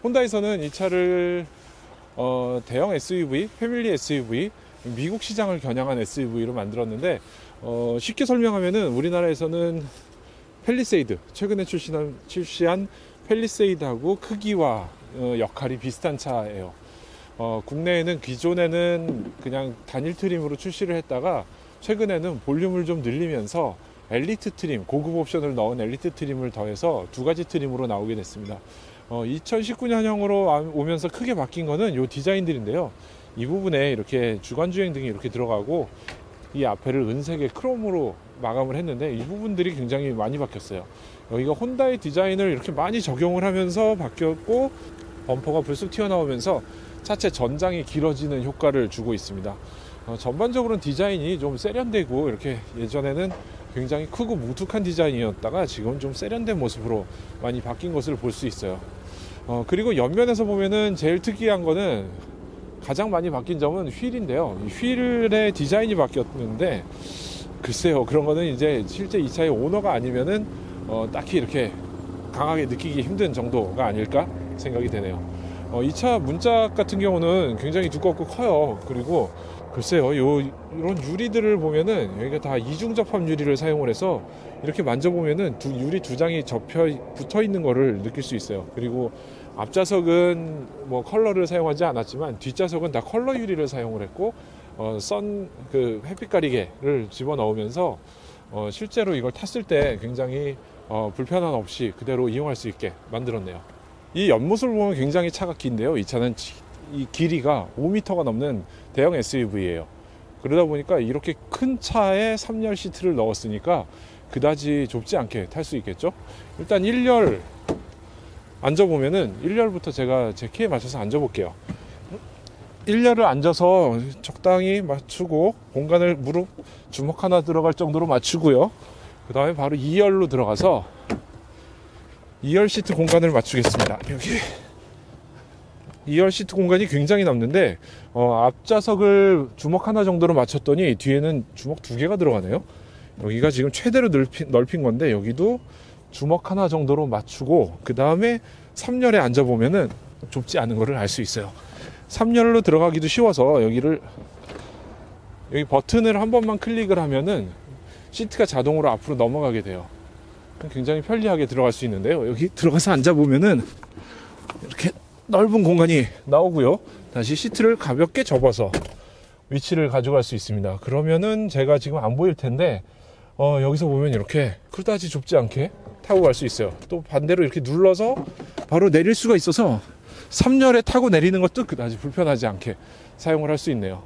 혼다에서는 이 차를 대형 SUV, 패밀리 SUV, 미국 시장을 겨냥한 SUV로 만들었는데 쉽게 설명하면은 우리나라에서는 팰리세이드, 최근에 출시한 팰리세이드하고 크기와 역할이 비슷한 차예요. 국내에는 기존에는 그냥 단일 트림으로 출시를 했다가 최근에는 볼륨을 좀 늘리면서 엘리트 트림, 고급 옵션을 넣은 엘리트 트림을 더해서 두 가지 트림으로 나오게 됐습니다. 2019년형으로 오면서 크게 바뀐 거는 이 디자인들인데요. 이 부분에 이렇게 주간주행 등이 이렇게 들어가고 이 앞에를 은색의 크롬으로 마감을 했는데 이 부분들이 굉장히 많이 바뀌었어요. 여기가 혼다의 디자인을 이렇게 많이 적용을 하면서 바뀌었고 범퍼가 불쑥 튀어나오면서 차체 전장이 길어지는 효과를 주고 있습니다. 전반적으로는 디자인이 좀 세련되고 이렇게 예전에는 굉장히 크고 뭉툭한 디자인이었다가 지금 좀 세련된 모습으로 많이 바뀐 것을 볼 수 있어요. 그리고 옆면에서 보면은 제일 특이한 거는 가장 많이 바뀐 점은 휠인데요. 이 휠의 디자인이 바뀌었는데 글쎄요, 그런 거는 이제 실제 이 차의 오너가 아니면은 딱히 이렇게 강하게 느끼기 힘든 정도가 아닐까 생각이 되네요. 이 차 문짝 같은 경우는 굉장히 두껍고 커요. 그리고 글쎄요, 이런 유리들을 보면은 여기가 다 이중 접합 유리를 사용을 해서 이렇게 만져보면은 유리 두 장이 붙어 있는 거를 느낄 수 있어요. 그리고 앞좌석은 뭐 컬러를 사용하지 않았지만 뒷좌석은 다 컬러 유리를 사용을 했고 햇빛 가리개를 집어넣으면서 실제로 이걸 탔을 때 굉장히 불편함 없이 그대로 이용할 수 있게 만들었네요. 이 옆모습을 보면 굉장히 차가 긴데요. 이 차는 이 길이가 5m가 넘는 대형 SUV예요. 그러다 보니까 이렇게 큰 차에 3열 시트를 넣었으니까 그다지 좁지 않게 탈 수 있겠죠. 일단 1열 앉아보면은 1열부터 제가 제 키에 맞춰서 앉아볼게요. 1열을 앉아서 적당히 맞추고 공간을 무릎 주먹 하나 들어갈 정도로 맞추고요. 그 다음에 바로 2열로 들어가서 2열 시트 공간을 맞추겠습니다. 여기 2열 시트 공간이 굉장히 남는데 앞좌석을 주먹 하나 정도로 맞췄더니 뒤에는 주먹 2개가 들어가네요. 여기가 지금 최대로 넓힌 건데 여기도 주먹 하나 정도로 맞추고 그 다음에 3열에 앉아보면은 좁지 않은 거를 알 수 있어요. 3열로 들어가기도 쉬워서 여기 버튼을 한 번만 클릭을 하면은 시트가 자동으로 앞으로 넘어가게 돼요. 굉장히 편리하게 들어갈 수 있는데요. 여기 들어가서 앉아보면은 이렇게 넓은 공간이 나오고요. 다시 시트를 가볍게 접어서 위치를 가져갈 수 있습니다. 그러면은 제가 지금 안 보일 텐데 여기서 보면 이렇게 그다지 좁지 않게 타고 갈 수 있어요. 또 반대로 이렇게 눌러서 바로 내릴 수가 있어서 3열에 타고 내리는 것도 그다지 불편하지 않게 사용을 할 수 있네요.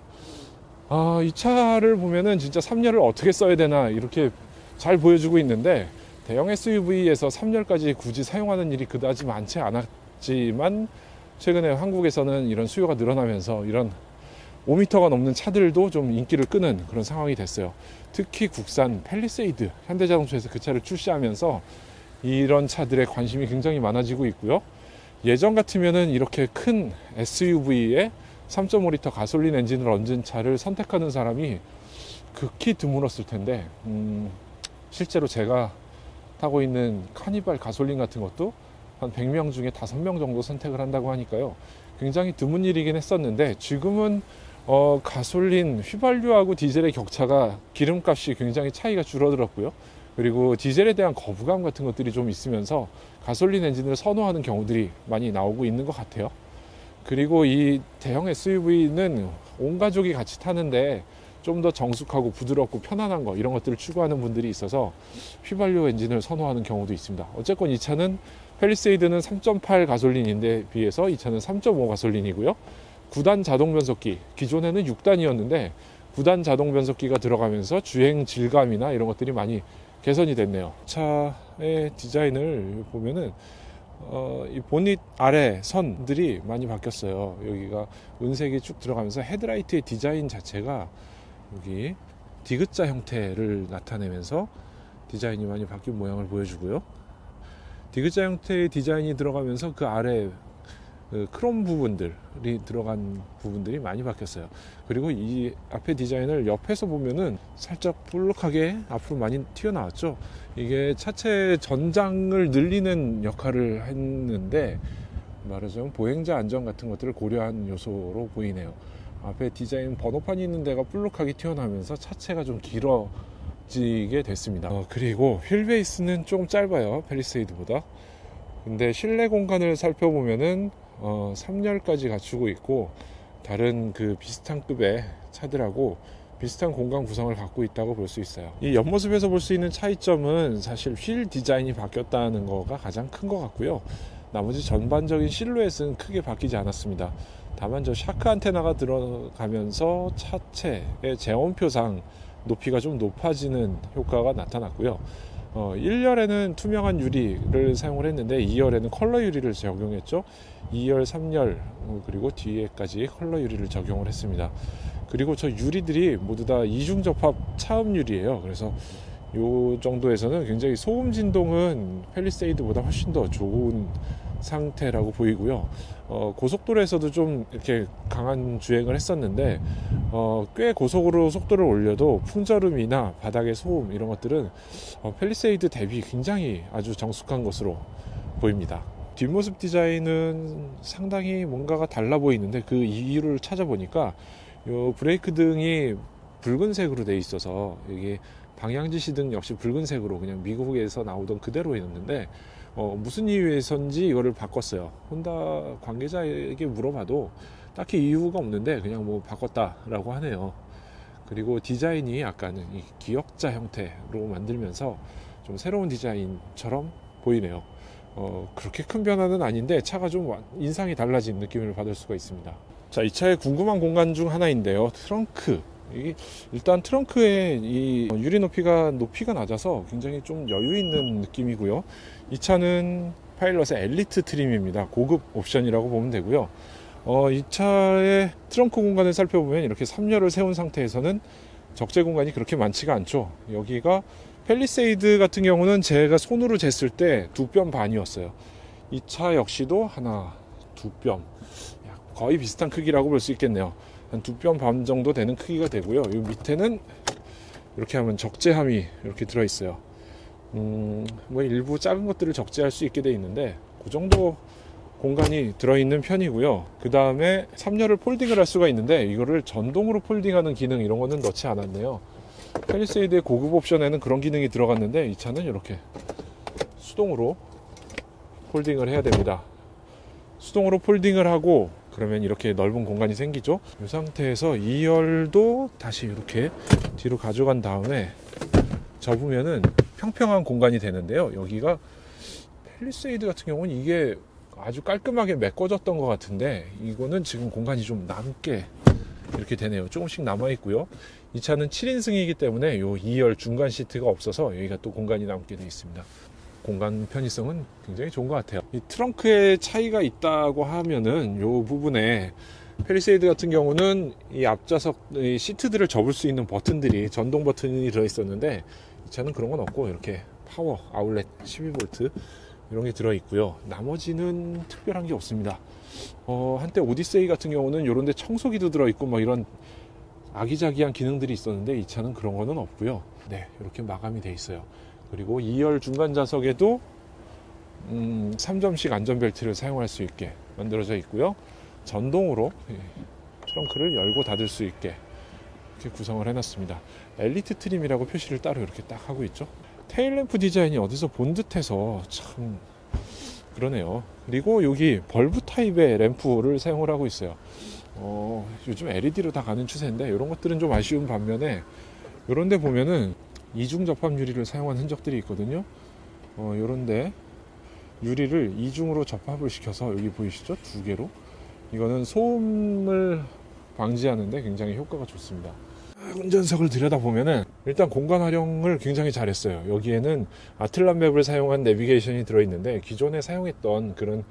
이 차를 보면은 진짜 3열을 어떻게 써야 되나 이렇게 잘 보여주고 있는데 대형 SUV에서 3열까지 굳이 사용하는 일이 그다지 많지 않았지만 최근에 한국에서는 이런 수요가 늘어나면서 이런 5m가 넘는 차들도 좀 인기를 끄는 그런 상황이 됐어요. 특히 국산 팰리세이드, 현대자동차에서 그 차를 출시하면서 이런 차들의 관심이 굉장히 많아지고 있고요. 예전 같으면은 이렇게 큰 SUV에 3.5L 가솔린 엔진을 얹은 차를 선택하는 사람이 극히 드물었을 텐데 실제로 제가 타고 있는 카니발 가솔린 같은 것도 한 100명 중에 5명 정도 선택을 한다고 하니까요. 굉장히 드문 일이긴 했었는데 지금은 가솔린 휘발유하고 디젤의 격차가 기름값이 굉장히 차이가 줄어들었고요. 그리고 디젤에 대한 거부감 같은 것들이 좀 있으면서 가솔린 엔진을 선호하는 경우들이 많이 나오고 있는 것 같아요. 그리고 이 대형 SUV는 온 가족이 같이 타는데 좀 더 정숙하고 부드럽고 편안한 거 이런 것들을 추구하는 분들이 있어서 휘발유 엔진을 선호하는 경우도 있습니다. 어쨌건 이 차는 팰리세이드는 3.8 가솔린인데 비해서 이 차는 3.5 가솔린이고요. 9단 자동 변속기, 기존에는 6단이었는데 9단 자동 변속기가 들어가면서 주행 질감이나 이런 것들이 많이 개선이 됐네요. 차의 디자인을 보면은 이 보닛 아래 선들이 많이 바뀌었어요. 여기가 은색이 쭉 들어가면서 헤드라이트의 디자인 자체가 여기 디귿자 형태를 나타내면서 디자인이 많이 바뀐 모양을 보여주고요. 디귿자 형태의 디자인이 들어가면서 그 아래 크롬 부분들이 들어간 부분들이 많이 바뀌었어요. 그리고 이 앞에 디자인을 옆에서 보면은 살짝 볼록하게 앞으로 많이 튀어나왔죠. 이게 차체 전장을 늘리는 역할을 했는데 말하자면 보행자 안전 같은 것들을 고려한 요소로 보이네요. 앞에 디자인 번호판이 있는 데가 볼록하게 튀어나오면서 차체가 좀 길어지게 됐습니다. 그리고 휠베이스는 조금 짧아요, 팰리세이드보다. 근데 실내 공간을 살펴보면은 3열까지 갖추고 있고 다른 그 비슷한 급의 차들하고 비슷한 공간 구성을 갖고 있다고 볼 수 있어요. 이 옆모습에서 볼 수 있는 차이점은 사실 휠 디자인이 바뀌었다는 거가 가장 큰 것 같고요. 나머지 전반적인 실루엣은 크게 바뀌지 않았습니다. 다만 저 샤크 안테나가 들어가면서 차체의 제원표상 높이가 좀 높아지는 효과가 나타났고요. 1열에는 투명한 유리를 사용을 했는데 2열에는 컬러 유리를 적용했죠. 2열, 3열 그리고 뒤에까지 컬러 유리를 적용을 했습니다. 그리고 저 유리들이 모두 다 이중접합 차음 유리예요. 그래서 이 정도에서는 굉장히 소음 진동은 팰리세이드보다 훨씬 더 좋은 상태라고 보이고요. 고속도로에서도 좀 이렇게 강한 주행을 했었는데 꽤 고속으로 속도를 올려도 풍절음이나 바닥의 소음 이런 것들은 팰리세이드 대비 굉장히 아주 정숙한 것으로 보입니다. 뒷모습 디자인은 상당히 뭔가가 달라 보이는데 그 이유를 찾아보니까 요 브레이크 등이 붉은색으로 되어 있어서 이게 방향지시 등 역시 붉은색으로 그냥 미국에서 나오던 그대로였는데 무슨 이유에선지 이거를 바꿨어요. 혼다 관계자에게 물어봐도 딱히 이유가 없는데 그냥 뭐 바꿨다라고 하네요. 그리고 디자인이 약간은 이 기역자 형태로 만들면서 좀 새로운 디자인처럼 보이네요. 그렇게 큰 변화는 아닌데 차가 좀 인상이 달라진 느낌을 받을 수가 있습니다. 자, 이 차의 궁금한 공간 중 하나인데요. 트렁크. 일단 트렁크의 이 유리 높이가 낮아서 굉장히 좀 여유 있는 느낌이고요. 이 차는 파일럿의 엘리트 트림입니다. 고급 옵션이라고 보면 되고요. 이 차의 트렁크 공간을 살펴보면 이렇게 3열을 세운 상태에서는 적재 공간이 그렇게 많지가 않죠. 여기가 팰리세이드 같은 경우는 제가 손으로 쟀을 때 2뼘 반이었어요. 이 차 역시도 하나, 2뼘, 거의 비슷한 크기라고 볼 수 있겠네요. 한 2뼘 반 정도 되는 크기가 되고요. 이 밑에는 이렇게 하면 적재함이 이렇게 들어있어요. 뭐 일부 작은 것들을 적재할 수 있게 되어 있는데 그 정도 공간이 들어있는 편이고요. 그 다음에 3열을 폴딩을 할 수가 있는데 이거를 전동으로 폴딩하는 기능 이런 거는 넣지 않았네요. 팰리세이드의 고급 옵션에는 그런 기능이 들어갔는데 이 차는 이렇게 수동으로 폴딩을 해야 됩니다. 수동으로 폴딩을 하고 그러면 이렇게 넓은 공간이 생기죠. 이 상태에서 2열도 다시 이렇게 뒤로 가져간 다음에 접으면은 평평한 공간이 되는데요. 여기가 팰리세이드 같은 경우는 이게 아주 깔끔하게 메꿔졌던 것 같은데 이거는 지금 공간이 좀 남게 이렇게 되네요. 조금씩 남아 있고요. 이 차는 7인승이기 때문에 요 2열 중간 시트가 없어서 여기가 또 공간이 남게 되어 있습니다. 공간 편의성은 굉장히 좋은 것 같아요. 이 트렁크에 차이가 있다고 하면은 요 부분에 팰리세이드 같은 경우는 이 앞좌석 이 시트들을 접을 수 있는 버튼들이 전동 버튼이 들어있었는데 이 차는 그런 건 없고 이렇게 파워 아울렛 12V 이런 게 들어있고요. 나머지는 특별한 게 없습니다. 한때 오디세이 같은 경우는 이런 데 청소기도 들어있고 뭐 이런 아기자기한 기능들이 있었는데 이 차는 그런 거는 없고요. 네, 이렇게 마감이 돼 있어요. 그리고 2열 중간 좌석에도 3점식 안전벨트를 사용할 수 있게 만들어져 있고요. 전동으로 트렁크를 열고 닫을 수 있게 이렇게 구성을 해놨습니다. 엘리트 트림이라고 표시를 따로 이렇게 딱 하고 있죠. 테일램프 디자인이 어디서 본 듯해서 참 그러네요. 그리고 여기 벌브 타입의 램프를 사용을 하고 있어요. 요즘 LED로 다 가는 추세인데 이런 것들은 좀 아쉬운 반면에 이런 데 보면은 이중 접합 유리를 사용한 흔적들이 있거든요. 요런데 유리를 이중으로 접합을 시켜서 여기 보이시죠? 2개로. 이거는 소음을 방지하는데 굉장히 효과가 좋습니다. 운전석을 들여다보면은 일단 공간 활용을 굉장히 잘했어요. 여기에는 아틀란 맵을 사용한 내비게이션이 들어있는데 기존에 사용했던 그런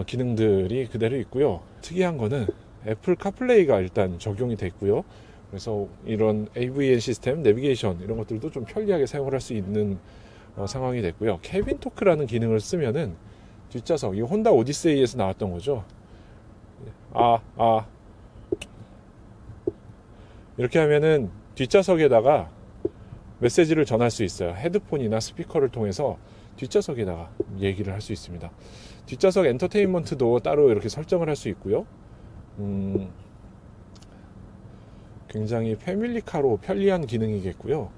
기능들이 그대로 있고요. 특이한 거는 애플 카플레이가 일단 적용이 됐고요. 그래서 이런 AVN 시스템, 내비게이션 이런 것들도 좀 편리하게 사용을 할 수 있는 상황이 됐고요. 캐빈 토크라는 기능을 쓰면은 뒷좌석, 이 혼다 오디세이에서 나왔던 거죠. 이렇게 하면은 뒷좌석에다가 메시지를 전할 수 있어요. 헤드폰이나 스피커를 통해서 뒷좌석에다가 얘기를 할 수 있습니다. 뒷좌석 엔터테인먼트도 따로 이렇게 설정을 할 수 있고요. 굉장히 패밀리카로 편리한 기능이겠고요.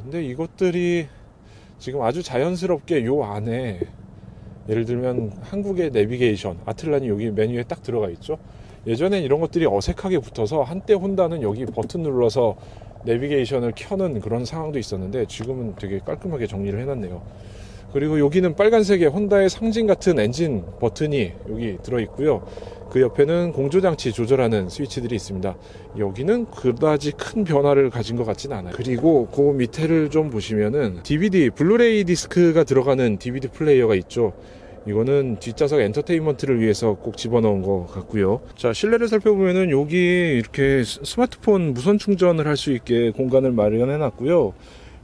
근데 이것들이 지금 아주 자연스럽게 요 안에, 예를 들면 한국의 내비게이션, 아틀란이 여기 메뉴에 딱 들어가 있죠. 예전엔 이런 것들이 어색하게 붙어서 한때 혼다는 여기 버튼 눌러서 내비게이션을 켜는 그런 상황도 있었는데, 지금은 되게 깔끔하게 정리를 해놨네요. 그리고 여기는 빨간색의 혼다의 상징 같은 엔진 버튼이 여기 들어있고요. 그 옆에는 공조장치 조절하는 스위치들이 있습니다. 여기는 그다지 큰 변화를 가진 것 같진 않아요. 그리고 그 밑에를 좀 보시면은 DVD, 블루레이 디스크가 들어가는 DVD 플레이어가 있죠. 이거는 뒷좌석 엔터테인먼트를 위해서 꼭 집어넣은 것 같고요. 자, 실내를 살펴보면은 여기 이렇게 스마트폰 무선 충전을 할 수 있게 공간을 마련해 놨고요.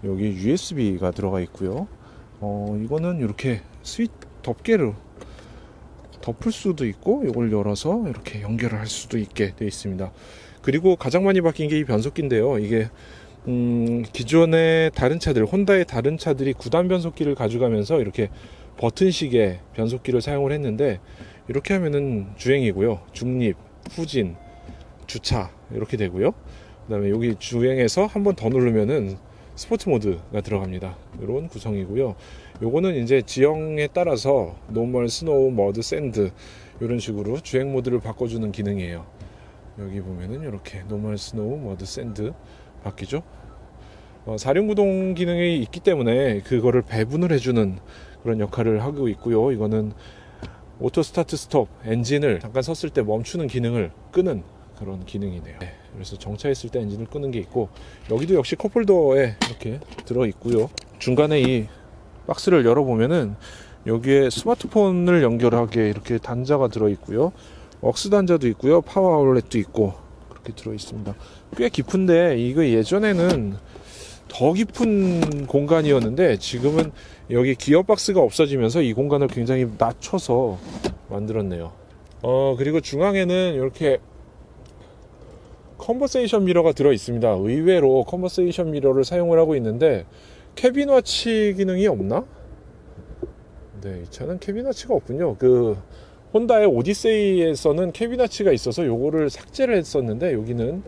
여기 USB가 들어가 있고요. 이거는 이렇게 덮개로 덮을 수도 있고, 이걸 열어서 이렇게 연결을 할 수도 있게 되어 있습니다. 그리고 가장 많이 바뀐 게 이 변속기인데요. 이게 기존의 다른 차들, 혼다의 다른 차들이 9단 변속기를 가져가면서 이렇게 버튼식의 변속기를 사용을 했는데, 이렇게 하면은 주행이고요. 중립, 후진, 주차 이렇게 되고요. 그 다음에 여기 주행해서 한 번 더 누르면은 스포츠 모드가 들어갑니다. 이런 구성이고요. 요거는 이제 지형에 따라서 노멀, 스노우, 머드, 샌드 이런 식으로 주행 모드를 바꿔주는 기능이에요. 여기 보면은 이렇게 노멀, 스노우, 머드, 샌드 바뀌죠. 사륜구동 기능이 있기 때문에 그거를 배분을 해주는 그런 역할을 하고 있고요. 이거는 오토 스타트 스톱, 엔진을 잠깐 섰을 때 멈추는 기능을 끄는 그런 기능이네요. 그래서 정차했을 때 엔진을 끄는 게 있고, 여기도 역시 컵홀더에 이렇게 들어 있고요. 중간에 이 박스를 열어보면은 여기에 스마트폰을 연결하게 이렇게 단자가 들어 있고요. 억스 단자도 있고요. 파워 아울렛도 있고 그렇게 들어 있습니다. 꽤 깊은데, 이거 예전에는 더 깊은 공간이었는데 지금은 여기 기어박스가 없어지면서 이 공간을 굉장히 낮춰서 만들었네요. 그리고 중앙에는 이렇게 컨버세이션 미러가 들어 있습니다. 의외로 컨버세이션 미러를 사용을 하고 있는데 캐빈 와치 기능이 없나? 네, 이 차는 캐빈 와치가 없군요. 그 혼다의 오디세이에서는 캐빈 와치가 있어서 요거를 삭제를 했었는데, 여기는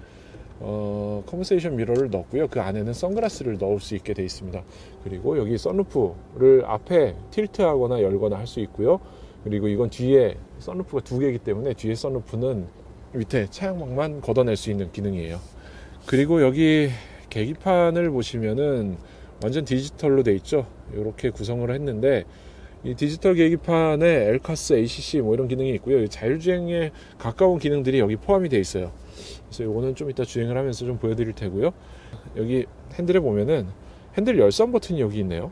컨버세이션 미러를 넣었고요. 그 안에는 선글라스를 넣을 수 있게 되어 있습니다. 그리고 여기 선루프를 앞에 틸트하거나 열거나 할 수 있고요. 그리고 이건 뒤에 선루프가 2개이기 때문에 뒤에 선루프는 밑에 차량막만 걷어낼 수 있는 기능이에요. 그리고 여기 계기판을 보시면은 완전 디지털로 돼 있죠. 이렇게 구성을 했는데, 이 디지털 계기판에 엘카스, ACC 뭐 이런 기능이 있고요. 자율주행에 가까운 기능들이 여기 포함이 돼 있어요. 그래서 이거는 좀 이따 주행을 하면서 좀 보여드릴 테고요. 여기 핸들에 보면은 핸들 열선 버튼이 여기 있네요.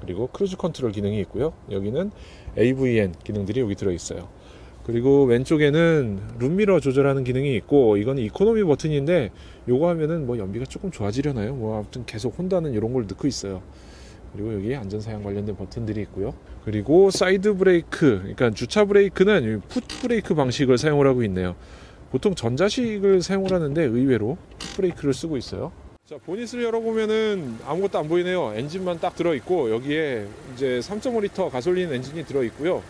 그리고 크루즈 컨트롤 기능이 있고요. 여기는 AVN 기능들이 여기 들어 있어요. 그리고 왼쪽에는 룸미러 조절하는 기능이 있고, 이건 이코노미 버튼인데 요거 하면은 뭐 연비가 조금 좋아지려나요? 뭐 아무튼 계속 혼다는 이런 걸 넣고 있어요. 그리고 여기 안전사양 관련된 버튼들이 있고요. 그리고 사이드 브레이크, 그러니까 주차 브레이크는 풋 브레이크 방식을 사용을 하고 있네요. 보통 전자식을 사용을 하는데 의외로 풋 브레이크를 쓰고 있어요. 자, 보닛을 열어보면은 아무것도 안 보이네요. 엔진만 딱 들어있고, 여기에 이제 3.5L 가솔린 엔진이 들어있고요.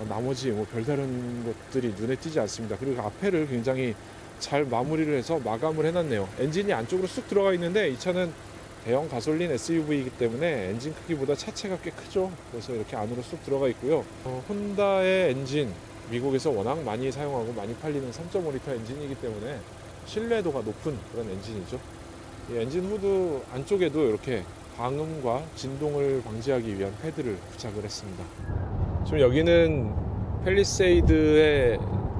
나머지 뭐 별다른 것들이 눈에 띄지 않습니다. 그리고 앞에를 굉장히 잘 마무리를 해서 마감을 해놨네요. 엔진이 안쪽으로 쑥 들어가 있는데, 이 차는 대형 가솔린 SUV이기 때문에 엔진 크기보다 차체가 꽤 크죠. 그래서 이렇게 안으로 쑥 들어가 있고요. 혼다의 엔진, 미국에서 워낙 많이 사용하고 많이 팔리는 3.5L 엔진이기 때문에 신뢰도가 높은 그런 엔진이죠. 이 엔진 후드 안쪽에도 이렇게 방음과 진동을 방지하기 위한 패드를 부착을 했습니다. 지금 여기는 팰리세이드의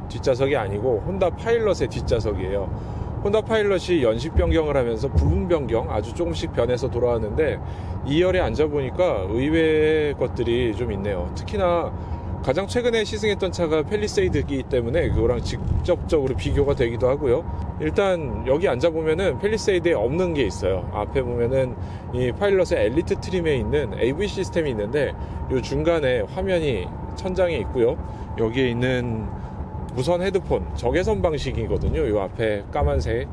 뒷좌석이 아니고 혼다 파일럿의 뒷좌석이에요. 혼다 파일럿이 연식 변경을 하면서 부분 변경, 아주 조금씩 변해서 돌아왔는데, 2열에 앉아보니까 의외의 것들이 좀 있네요. 특히나 가장 최근에 시승했던 차가 팰리세이드이기 때문에 그거랑 직접적으로 비교가 되기도 하고요. 일단 여기 앉아보면은 팰리세이드에 없는 게 있어요. 앞에 보면은 이 파일럿의 엘리트 트림에 있는 AV 시스템이 있는데, 이 중간에 화면이 천장에 있고요. 여기에 있는 무선 헤드폰, 적외선 방식이거든요. 이 앞에 까만색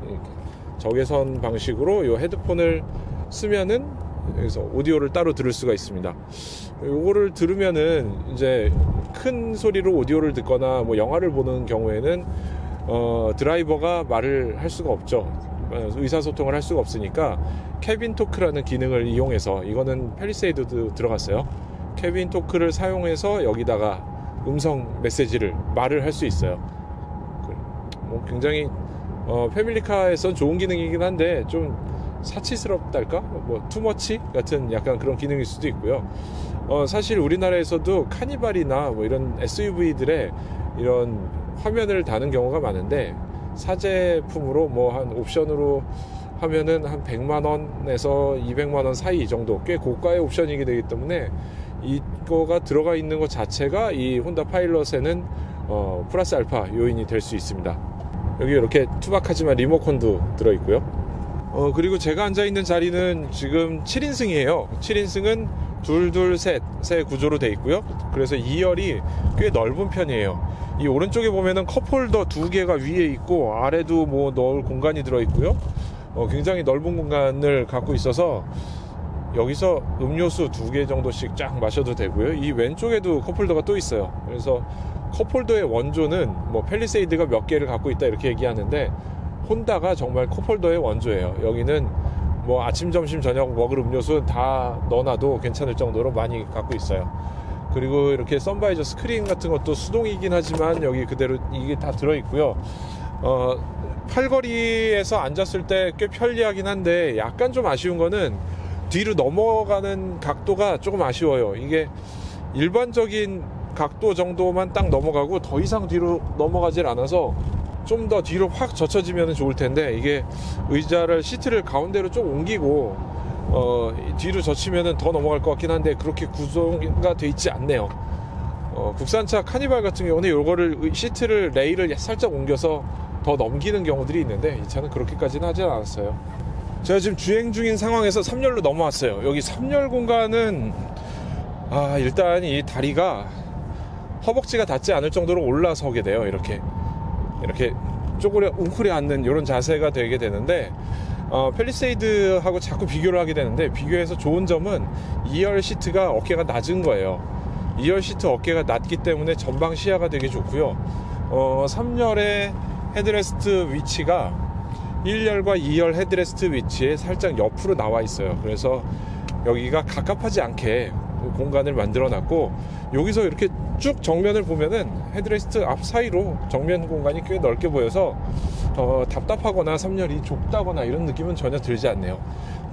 적외선 방식으로 이 헤드폰을 쓰면은 여기서 오디오를 따로 들을 수가 있습니다. 요거를 들으면은 이제 큰 소리로 오디오를 듣거나 뭐 영화를 보는 경우에는 드라이버가 말을 할 수가 없죠. 의사소통을 할 수가 없으니까 캐빈 토크라는 기능을 이용해서, 이거는 팰리세이드도 들어갔어요. 캐빈 토크를 사용해서 여기다가 음성 메시지를 말을 할 수 있어요. 뭐 굉장히 패밀리카에선 좋은 기능이긴 한데 좀 사치스럽달까? 뭐 투머치 같은 약간 그런 기능일 수도 있고요. 사실 우리나라에서도 카니발이나 뭐 이런 SUV들의 이런 화면을 다는 경우가 많은데, 사제품으로 뭐 한 옵션으로 하면은 한 100만원에서 200만원 사이 정도, 꽤 고가의 옵션이기 되기 때문에 이거가 들어가 있는 것 자체가 이 혼다 파일럿에는 플러스 알파 요인이 될 수 있습니다. 여기 이렇게 투박하지만 리모컨도 들어있고요. 그리고 제가 앉아있는 자리는 지금 7인승이에요. 7인승은 둘셋 구조로 되어 있고요. 그래서 2열이 꽤 넓은 편이에요. 이 오른쪽에 보면은 컵홀더 2개가 위에 있고 아래도 뭐 넣을 공간이 들어있고요. 굉장히 넓은 공간을 갖고 있어서 여기서 음료수 2개 정도씩 쫙 마셔도 되고요. 이 왼쪽에도 컵홀더가 또 있어요. 그래서 컵홀더의 원조는 뭐 팰리세이드가 몇 개를 갖고 있다 이렇게 얘기하는데, 혼다가 정말 컵홀더의 원조예요. 여기는 뭐 아침, 점심, 저녁 먹을 음료수 다 넣어놔도 괜찮을 정도로 많이 갖고 있어요. 그리고 이렇게 선바이저 스크린 같은 것도 수동이긴 하지만 여기 그대로 이게 다 들어있고요. 팔걸이에서 앉았을 때 꽤 편리하긴 한데, 약간 좀 아쉬운 거는 뒤로 넘어가는 각도가 조금 아쉬워요. 이게 일반적인 각도 정도만 딱 넘어가고 더 이상 뒤로 넘어가질 않아서 좀 더 뒤로 확 젖혀지면 좋을 텐데, 이게 의자를, 시트를 가운데로 좀 옮기고 뒤로 젖히면 더 넘어갈 것 같긴 한데 그렇게 구성가 돼 있지 않네요. 국산차 카니발 같은 경우는 요거를 시트를, 레일을 살짝 옮겨서 더 넘기는 경우들이 있는데 이 차는 그렇게까지는 하진 않았어요. 제가 지금 주행 중인 상황에서 3열로 넘어왔어요. 여기 3열 공간은 일단 이 다리가 허벅지가 닿지 않을 정도로 올라서게 돼요. 이렇게 쪼그려 웅크려 앉는 이런 자세가 되게 되는데, 팰리세이드하고 자꾸 비교를 하게 되는데, 비교해서 좋은 점은 2열 시트가 어깨가 낮은 거예요. 2열 시트 어깨가 낮기 때문에 전방 시야가 되게 좋고요. 3열의 헤드레스트 위치가 1열과 2열 헤드레스트 위치에 살짝 옆으로 나와 있어요. 그래서 여기가 갑갑하지 않게 공간을 만들어 놨고, 여기서 이렇게 쭉 정면을 보면은 헤드레스트 앞 사이로 정면 공간이 꽤 넓게 보여서 답답하거나 3열이 좁다거나 이런 느낌은 전혀 들지 않네요.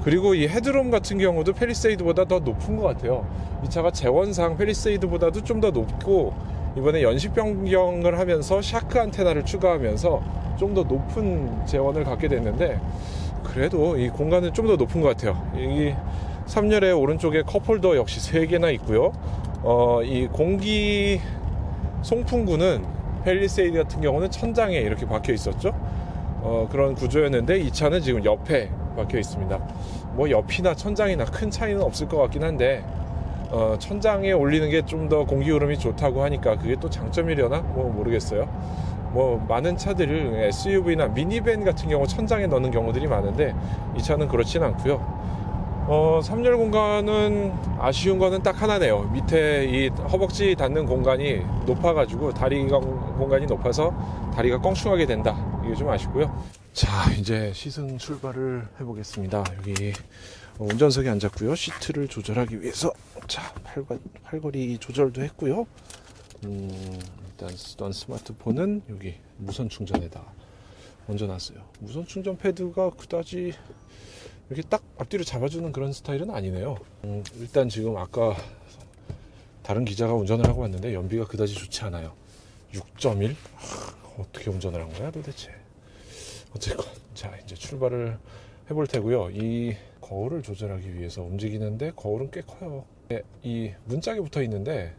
그리고 이 헤드룸 같은 경우도 팰리세이드보다 더 높은 것 같아요. 이 차가 재원상 팰리세이드보다도 좀 더 높고, 이번에 연식 변경을 하면서 샤크 안테나를 추가하면서 좀 더 높은 재원을 갖게 됐는데, 그래도 이 공간은 좀 더 높은 것 같아요. 이 3열의 오른쪽에 컵홀더 역시 3개나 있고요. 이 공기 송풍구는 팰리세이드 같은 경우는 천장에 이렇게 박혀 있었죠. 그런 구조였는데 이 차는 지금 옆에 박혀 있습니다. 뭐 옆이나 천장이나 큰 차이는 없을 것 같긴 한데, 천장에 올리는 게 좀 더 공기 흐름이 좋다고 하니까 그게 또 장점이려나? 뭐 모르겠어요. 뭐 많은 차들을 SUV나 미니밴 같은 경우 천장에 넣는 경우들이 많은데 이 차는 그렇진 않고요. 3열 공간은 아쉬운 거는 딱 하나네요. 밑에 이 허벅지 닿는 공간이 높아가지고, 다리가 공간이 높아서 다리가 껑충하게 된다. 이게 좀 아쉽고요. 자, 이제 시승 출발을 해보겠습니다. 여기 운전석에 앉았고요. 시트를 조절하기 위해서 팔걸이 조절도 했고요. 일단 쓰던 스마트폰은 여기 무선 충전에다 얹어놨어요. 무선 충전 패드가 그다지 이렇게 딱 앞뒤로 잡아주는 그런 스타일은 아니네요. 일단 지금 아까 다른 기자가 운전을 하고 왔는데 연비가 그다지 좋지 않아요. 6.1? 어떻게 운전을 한 거야 도대체. 어쨌건 자, 이제 출발을 해볼 테고요. 이 거울을 조절하기 위해서 움직이는데, 거울은 꽤 커요. 이 문짝이 붙어 있는데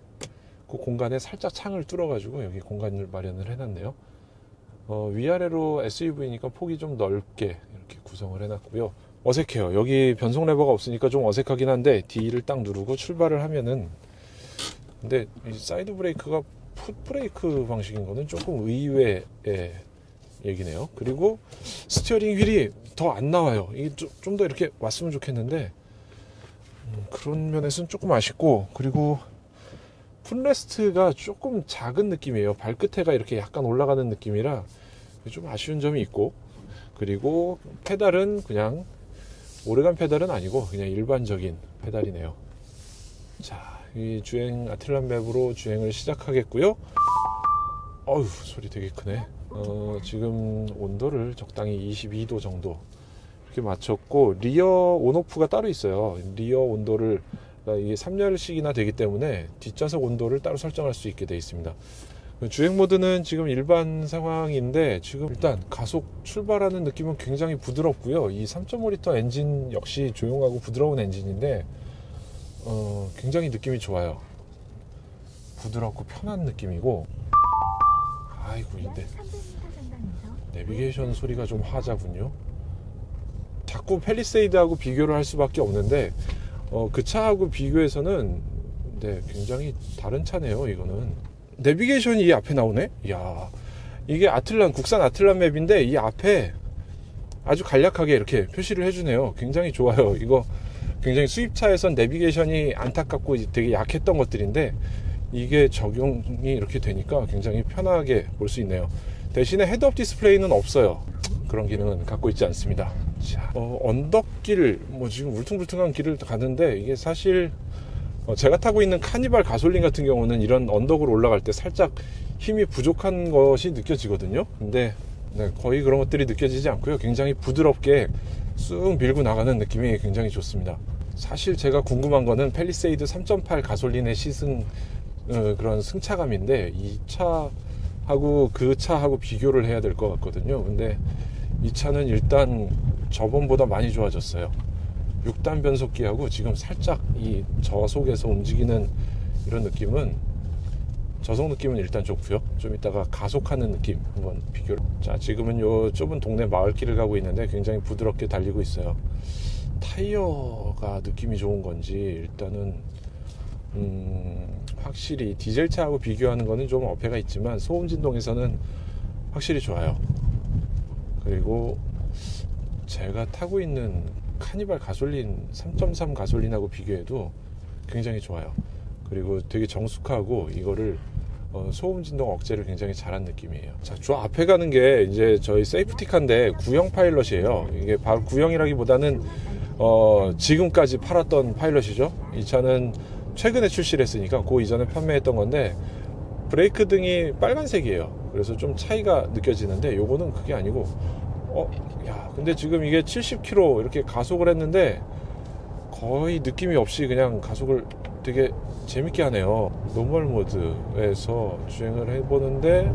그 공간에 살짝 창을 뚫어 가지고 여기 공간을 마련을 해놨네요. 위아래로 SUV니까 폭이 좀 넓게 이렇게 구성을 해놨고요. 어색해요. 여기 변속 레버가 없으니까 좀 어색하긴 한데, D를 딱 누르고 출발을 하면은, 근데 이 사이드 브레이크가 풋 브레이크 방식인 거는 조금 의외의 얘기네요. 그리고 스티어링 휠이 더 안 나와요. 이게 좀 더 이렇게 왔으면 좋겠는데 그런 면에서는 조금 아쉽고, 그리고 풋레스트가 조금 작은 느낌이에요. 발끝에가 이렇게 약간 올라가는 느낌이라 좀 아쉬운 점이 있고, 그리고 페달은 그냥 오르간 페달은 아니고 그냥 일반적인 페달이네요. 자, 이 주행 아틀란 맵으로 주행을 시작하겠고요. 어휴, 소리 되게 크네. 지금 온도를 적당히 22도 정도 이렇게 맞췄고, 리어 온오프가 따로 있어요. 리어 온도를, 이게 3열씩이나 되기 때문에 뒷좌석 온도를 따로 설정할 수 있게 되어 있습니다. 주행 모드는 지금 일반 상황인데, 지금 일단 가속 출발하는 느낌은 굉장히 부드럽고요. 이 3.5L 엔진 역시 조용하고 부드러운 엔진인데 굉장히 느낌이 좋아요. 부드럽고 편한 느낌이고, 아이고, 근데 내비게이션 소리가 좀 하자군요. 자꾸 팰리세이드하고 비교를 할 수밖에 없는데 그 차하고 비교해서는 굉장히 다른 차네요. 이거는 내비게이션이 이 앞에 나오네. 이야, 이게 아틀란, 국산 아틀란 맵인데 이 앞에 아주 간략하게 이렇게 표시를 해주네요. 굉장히 좋아요. 이거 굉장히 수입차에선 내비게이션이 안타깝고 되게 약했던 것들인데, 이게 적용이 이렇게 되니까 굉장히 편하게 볼 수 있네요. 대신에 헤드업 디스플레이는 없어요. 그런 기능은 갖고 있지 않습니다. 자, 언덕길, 지금 울퉁불퉁한 길을 가는데, 이게 사실 제가 타고 있는 카니발 가솔린 같은 경우는 이런 언덕으로 올라갈 때 살짝 힘이 부족한 것이 느껴지거든요. 근데 거의 그런 것들이 느껴지지 않고요. 굉장히 부드럽게 쑥 밀고 나가는 느낌이 굉장히 좋습니다. 사실 제가 궁금한 거는 팰리세이드 3.8 가솔린의 시승 그런 승차감인데, 이 차하고 그 차하고 비교를 해야 될 것 같거든요. 근데 이 차는 일단 저번보다 많이 좋아졌어요. 6단 변속기하고 지금 살짝 이 저속에서 움직이는 이런 느낌은, 저속 느낌은 일단 좋고요. 좀 이따가 가속하는 느낌 한번 비교를. 자, 지금은 요 좁은 동네 마을길을 가고 있는데 굉장히 부드럽게 달리고 있어요. 타이어가 느낌이 좋은 건지 일단은 확실히 디젤차하고 비교하는 거는 좀 어폐가 있지만 소음 진동에서는 확실히 좋아요. 그리고 제가 타고 있는 카니발 가솔린 3.3 가솔린하고 비교해도 굉장히 좋아요. 그리고 되게 정숙하고, 이거를 소음 진동 억제를 굉장히 잘한 느낌이에요. 자, 저 앞에 가는 게 이제 저희 세이프티카인데 구형 파일럿이에요. 이게 바로 구형이라기보다는 지금까지 팔았던 파일럿이죠. 이 차는 최근에 출시를 했으니까 그 이전에 판매했던 건데, 브레이크 등이 빨간색이에요. 그래서 좀 차이가 느껴지는데, 요거는 그게 아니고, 야, 근데 지금 이게 70km 이렇게 가속을 했는데 거의 느낌이 없이 그냥 가속을 되게 재밌게 하네요. 노멀 모드에서 주행을 해보는데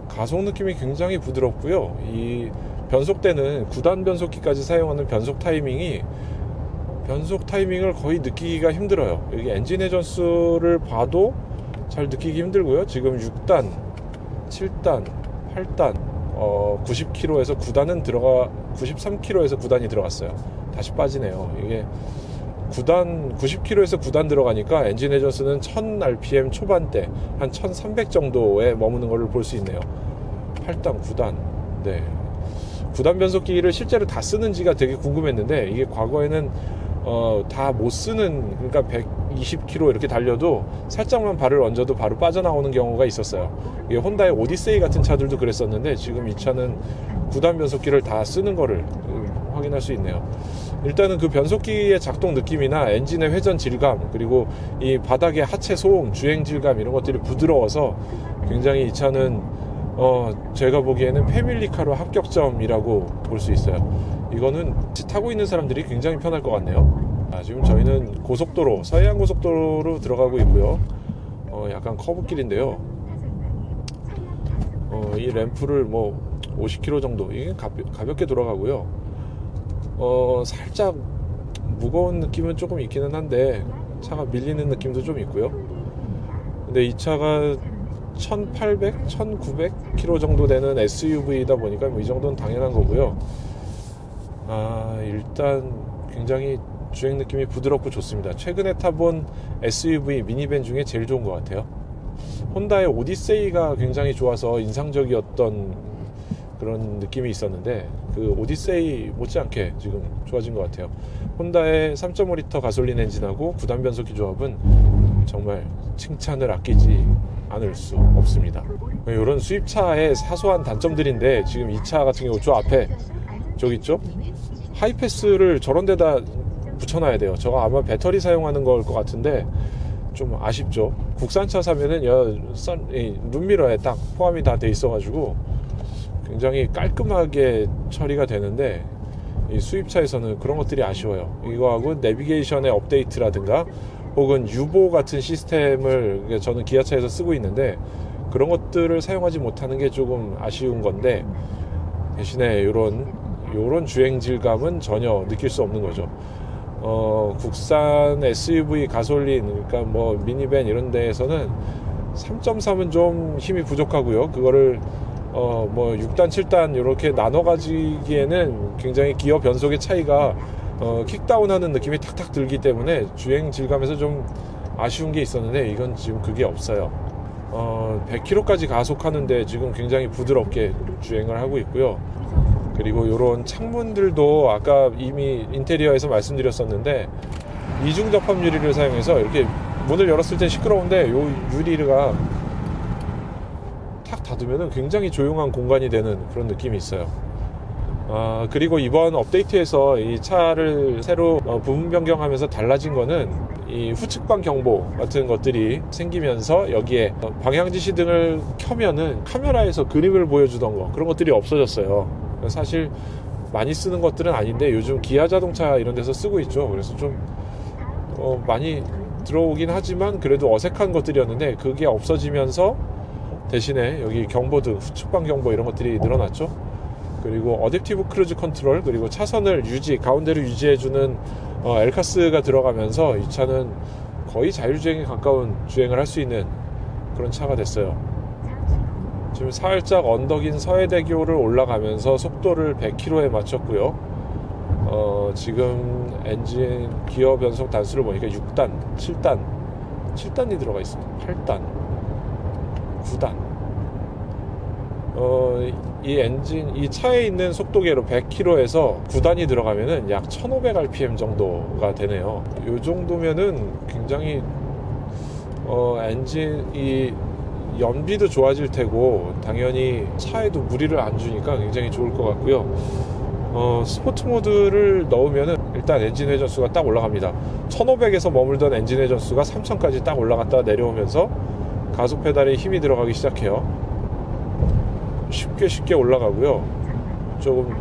가속 느낌이 굉장히 부드럽고요. 이 변속 때는 9단 변속기까지 사용하는 변속 타이밍을 거의 느끼기가 힘들어요. 여기 엔진 회전수를 봐도 잘 느끼기 힘들고요. 지금 6단, 7단, 8단 90km에서 9단은 93km에서 9단이 들어갔어요. 다시 빠지네요. 이게 90km에서 9단 들어가니까 엔진 회전수는 1000rpm 초반대 한 1300 정도에 머무는 것을 볼 수 있네요. 8단, 9단. 네. 9단 변속기를 실제로 다 쓰는지가 되게 궁금했는데, 이게 과거에는 다 못 쓰는, 그러니까 120km 이렇게 달려도 살짝만 발을 얹어도 바로 빠져나오는 경우가 있었어요. 이게 혼다의 오디세이 같은 차들도 그랬었는데, 지금 이 차는 9단 변속기를 다 쓰는 거를 확인할 수 있네요. 일단은 그 변속기의 작동 느낌이나 엔진의 회전 질감, 그리고 이 바닥의 하체 소음, 주행 질감, 이런 것들이 부드러워서 굉장히 이 차는 제가 보기에는 패밀리카로 합격점이라고 볼 수 있어요. 이거는 타고 있는 사람들이 굉장히 편할 것 같네요. 지금 저희는 고속도로, 서해안 고속도로로 들어가고 있고요. 약간 커브길인데요. 이 램프를 50km 정도, 이게 가볍게 돌아가고요. 살짝 무거운 느낌은 조금 있기는 한데 차가 밀리는 느낌도 좀 있고요. 근데 이 차가 1800, 1900km 정도 되는 SUV이다 보니까 이 정도는 당연한 거고요. 일단 굉장히 주행 느낌이 부드럽고 좋습니다. 최근에 타본 SUV 미니밴 중에 제일 좋은 것 같아요. 혼다의 오디세이가 굉장히 좋아서 인상적이었던 그런 느낌이 있었는데, 그 오디세이 못지않게 지금 좋아진 것 같아요. 혼다의 3.5L 가솔린 엔진하고 9단 변속기 조합은 정말 칭찬을 아끼지 않을 수 없습니다. 이런 수입차의 사소한 단점들인데, 지금 이 차 같은 경우 저 앞에 저기 있죠? 하이패스를 저런 데다 붙여놔야 돼요. 저거 아마 배터리 사용하는 걸 것 같은데 좀 아쉽죠. 국산차 사면은 룸미러에 딱 포함이 다 돼 있어가지고 굉장히 깔끔하게 처리가 되는데, 이 수입차에서는 그런 것들이 아쉬워요. 이거하고 내비게이션의 업데이트라든가 혹은 유보 같은 시스템을 저는 기아차에서 쓰고 있는데, 그런 것들을 사용하지 못하는 게 조금 아쉬운 건데, 대신에 요런 주행 질감은 전혀 느낄 수 없는 거죠. 국산 SUV 가솔린, 그러니까 뭐 미니밴 이런 데에서는 3.3은 좀 힘이 부족하고요. 그거를 뭐 6단 7단 이렇게 나눠 가지기에는 굉장히 기어 변속의 차이가 킥다운 하는 느낌이 탁탁 들기 때문에 주행 질감에서 좀 아쉬운 게 있었는데, 이건 지금 그게 없어요. 100km까지 가속하는데 지금 굉장히 부드럽게 주행을 하고 있고요. 그리고 이런 창문들도 아까 이미 인테리어에서 말씀드렸었는데, 이중 접합 유리를 사용해서 이렇게 문을 열었을 땐 시끄러운데, 요 유리가 탁 닫으면 굉장히 조용한 공간이 되는 그런 느낌이 있어요. 그리고 이번 업데이트에서 이 차를 새로 부분 변경하면서 달라진 거는 이 후측방 경보 같은 것들이 생기면서, 여기에 방향지시 등을 켜면은 카메라에서 그림을 보여주던 거, 그런 것들이 없어졌어요. 사실 많이 쓰는 것들은 아닌데 요즘 기아 자동차 이런 데서 쓰고 있죠. 그래서 좀 많이 들어오긴 하지만 그래도 어색한 것들이었는데, 그게 없어지면서 대신에 여기 경보등, 후측방 경보 이런 것들이 늘어났죠. 그리고 어댑티브 크루즈 컨트롤, 그리고 차선을 가운데로 유지해주는 엘카스가 들어가면서 이 차는 거의 자율주행에 가까운 주행을 할 수 있는 그런 차가 됐어요. 지금 살짝 언덕인 서해대교를 올라가면서 속도를 100km에 맞췄고요. 지금 엔진 기어 변속 단수를 보니까 6단, 7단이 들어가 있습니다. 8단, 9단. 이 차에 있는 속도계로 100km에서 9단이 들어가면은 약 1500rpm 정도가 되네요. 이 정도면은 굉장히 엔진이 연비도 좋아질 테고, 당연히 차에도 무리를 안 주니까 굉장히 좋을 것 같고요. 스포츠 모드를 넣으면은 일단 엔진 회전수가 딱 올라갑니다. 1500에서 머물던 엔진 회전수가 3000까지 딱 올라갔다 내려오면서 가속 페달에 힘이 들어가기 시작해요. 쉽게 올라가고요. 조금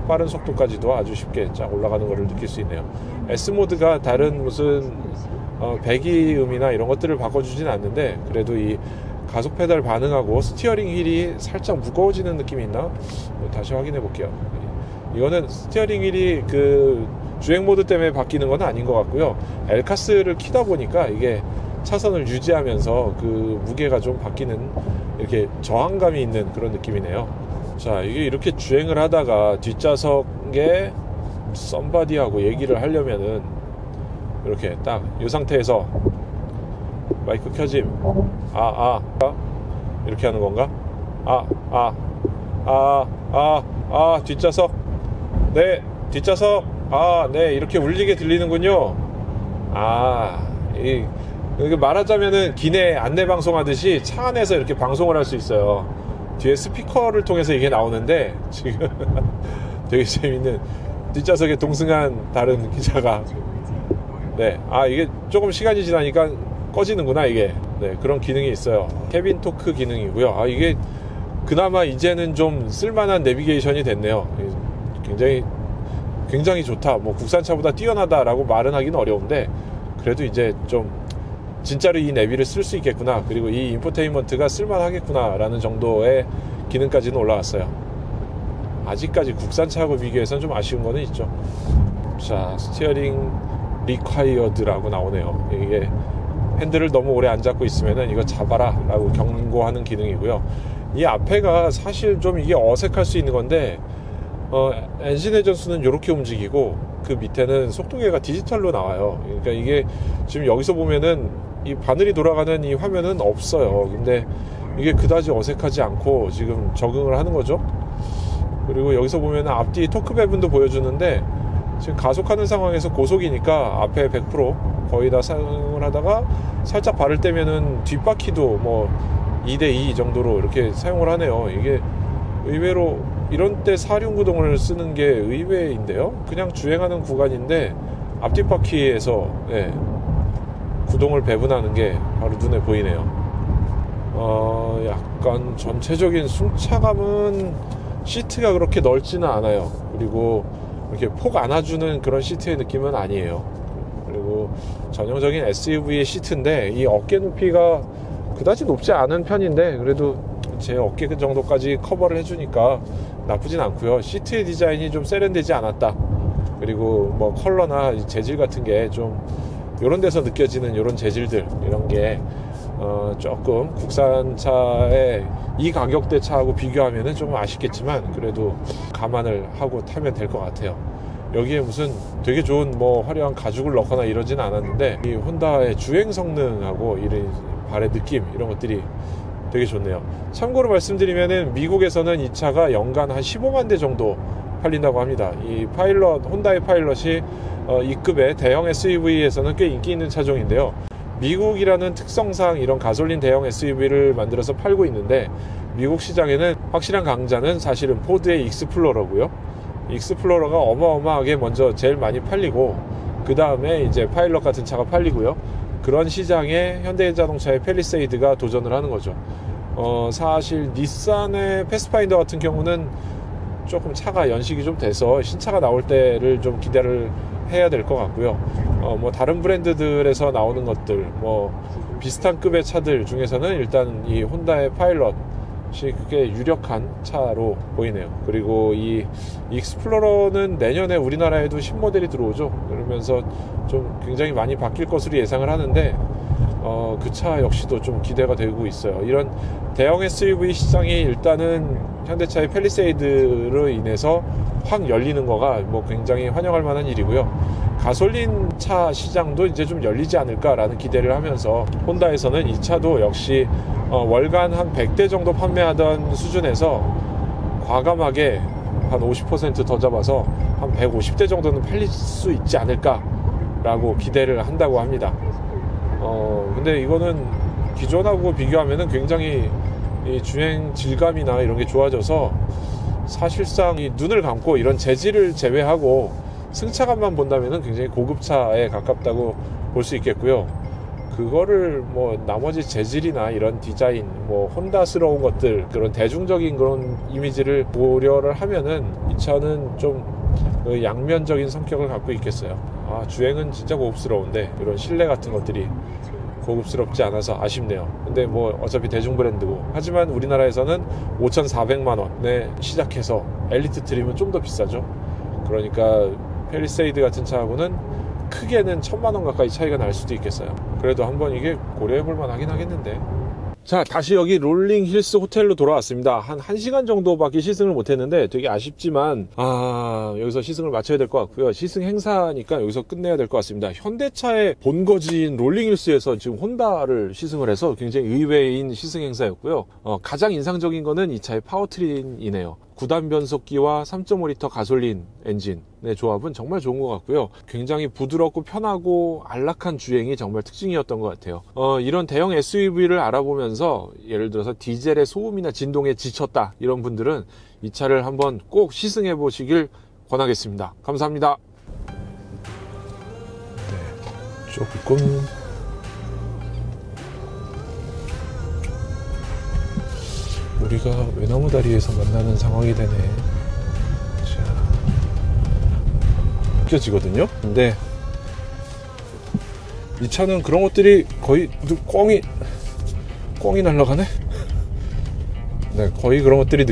빠른 속도까지도 아주 쉽게 쫙 올라가는 것을 느낄 수 있네요. S모드가 다른 무슨 배기음이나 이런 것들을 바꿔주진 않는데, 그래도 이 가속 페달 반응하고 스티어링 휠이 살짝 무거워지는 느낌이 있나? 다시 확인해 볼게요. 이거는 스티어링 휠이 그 주행 모드 때문에 바뀌는 건 아닌 것 같고요. 엘카스를 키다 보니까 이게 차선을 유지하면서 그 무게가 좀 바뀌는, 이렇게 저항감이 있는 그런 느낌이네요. 자, 이게 이렇게 주행을 하다가 뒷좌석에 썸바디하고 얘기를 하려면은 이렇게 딱 이 상태에서 마이크 켜짐, 이렇게 하는 건가? 뒷좌석, 네, 뒷좌석, 네, 이렇게 울리게 들리는군요. 이게 말하자면은 기내 안내 방송 하듯이 차 안에서 이렇게 방송을 할 수 있어요. 뒤에 스피커를 통해서 이게 나오는데, 지금 되게 재밌는, 뒷좌석에 동승한 다른 기자가, 네, 이게 조금 시간이 지나니까 꺼지는구나, 이게. 네, 그런 기능이 있어요. 캐빈 토크 기능이고요. 이게 그나마 이제는 좀 쓸만한 내비게이션이 됐네요. 굉장히 좋다, 뭐 국산차보다 뛰어나다라고 말은 하기는 어려운데, 그래도 이제 좀 진짜로 이 내비를 쓸 수 있겠구나, 그리고 이 인포테인먼트가 쓸만하겠구나 라는 정도의 기능까지는 올라왔어요. 아직까지 국산차하고 비교해서는 좀 아쉬운 거는 있죠. 자, 스티어링 리콰이어드라고 나오네요. 이게 핸들을 너무 오래 안 잡고 있으면은 이거 잡아라 라고 경고하는 기능이고요. 이 앞에가 사실 좀 이게 어색할 수 있는 건데, 엔진 회전수는 이렇게 움직이고 그 밑에는 속도계가 디지털로 나와요. 그러니까 이게 지금 여기서 보면은 이 바늘이 돌아가는 이 화면은 없어요. 근데 이게 그다지 어색하지 않고 지금 적응을 하는 거죠. 그리고 여기서 보면 앞뒤 토크 배분도 보여주는데 지금 가속하는 상황에서 고속이니까 앞에 100% 거의 다 사용을 하다가 살짝 발을 떼면은 뒷바퀴도 뭐 2대2 정도로 이렇게 사용을 하네요. 이게 의외로 이런 때 사륜구동을 쓰는 게 의외인데요. 그냥 주행하는 구간인데 앞뒷바퀴에서 구동을 배분하는 게 바로 눈에 보이네요. 약간 전체적인 승차감은 시트가 그렇게 넓지는 않아요. 그리고 이렇게 폭 안아주는 그런 시트의 느낌은 아니에요. 그리고 전형적인 SUV의 시트인데 이 어깨 높이가 그다지 높지 않은 편인데 그래도 제 어깨 정도까지 커버를 해주니까 나쁘진 않고요. 시트의 디자인이 좀 세련되지 않았다. 그리고 뭐 컬러나 재질 같은 게 좀 이런 데서 느껴지는 이런 재질들 이런 게 조금 국산차의 이 가격대 차하고 비교하면은 좀 아쉽겠지만 그래도 감안을 하고 타면 될 것 같아요. 여기에 무슨 되게 좋은 뭐 화려한 가죽을 넣거나 이러진 않았는데 이 혼다의 주행 성능하고 이런 발의 느낌 이런 것들이 되게 좋네요. 참고로 말씀드리면은 미국에서는 이 차가 연간 한 15만 대 정도 팔린다고 합니다. 이 파일럿, 혼다의 파일럿이 이 급의 대형 SUV에서는 꽤 인기 있는 차종인데요. 미국이라는 특성상 이런 가솔린 대형 SUV를 만들어서 팔고 있는데 미국 시장에는 확실한 강자는 사실은 포드의 익스플로러고요. 익스플로러가 어마어마하게 먼저 제일 많이 팔리고 그 다음에 이제 파일럿 같은 차가 팔리고요. 그런 시장에 현대자동차의 팰리세이드가 도전을 하는 거죠. 사실 닛산의 패스파인더 같은 경우는 조금 차가 연식이 좀 돼서 신차가 나올 때를 좀 기대를 해야 될 것 같고요. 뭐 다른 브랜드들에서 나오는 것들 뭐 비슷한 급의 차들 중에서는 일단 이 혼다의 파일럿이 꽤 유력한 차로 보이네요. 그리고 이 익스플로러는 내년에 우리나라에도 신모델이 들어오죠. 그러면서 좀 굉장히 많이 바뀔 것으로 예상을 하는데 그 차 역시도 좀 기대가 되고 있어요. 이런 대형 SUV 시장이 일단은 현대차의 팰리세이드로 인해서 확 열리는 거가 뭐 굉장히 환영할 만한 일이고요. 가솔린 차 시장도 이제 좀 열리지 않을까라는 기대를 하면서 혼다에서는 이 차도 역시 월간 한 100대 정도 판매하던 수준에서 과감하게 한 50% 더 잡아서 한 150대 정도는 팔릴 수 있지 않을까라고 기대를 한다고 합니다. 근데 이거는 기존하고 비교하면은 굉장히 이 주행 질감이나 이런 게 좋아져서 사실상 이 눈을 감고 이런 재질을 제외하고 승차감만 본다면은 굉장히 고급차에 가깝다고 볼 수 있겠고요. 그거를 뭐 나머지 재질이나 이런 디자인, 뭐 혼다스러운 것들, 그런 대중적인 그런 이미지를 고려를 하면은 이 차는 좀 양면적인 성격을 갖고 있겠어요. 주행은 진짜 고급스러운데 이런 실내 같은 것들이 고급스럽지 않아서 아쉽네요. 근데 뭐 어차피 대중 브랜드고, 하지만 우리나라에서는 5,400만 원에 시작해서 엘리트 트림은 좀 더 비싸죠. 그러니까 팰리세이드 같은 차하고는 크게는 1,000만 원 가까이 차이가 날 수도 있겠어요. 그래도 한번 이게 고려해볼 만하긴 하겠는데. 자, 다시 여기 롤링 힐스 호텔로 돌아왔습니다. 한 1시간 정도밖에 시승을 못했는데 되게 아쉽지만 여기서 시승을 마쳐야 될 것 같고요. 시승 행사니까 여기서 끝내야 될 것 같습니다. 현대차의 본거지인 롤링 힐스에서 지금 혼다를 시승을 해서 굉장히 의외인 시승 행사였고요. 가장 인상적인 거는 이 차의 파워트린이네요. 9단 변속기와 3.5리터 가솔린 엔진의 조합은 정말 좋은 것 같고요. 굉장히 부드럽고 편하고 안락한 주행이 정말 특징이었던 것 같아요. 이런 대형 SUV를 알아보면서 예를 들어서 디젤의 소음이나 진동에 지쳤다 이런 분들은 이 차를 한번 꼭 시승해 보시길 권하겠습니다. 감사합니다. 네, 조금 우리가 외나무다리에서 만나는 상황이 되네. 자, 느껴지거든요. 근데 이 차는 그런 것들이 거의 꽝이 날아가네. 네, 거의 그런 것들이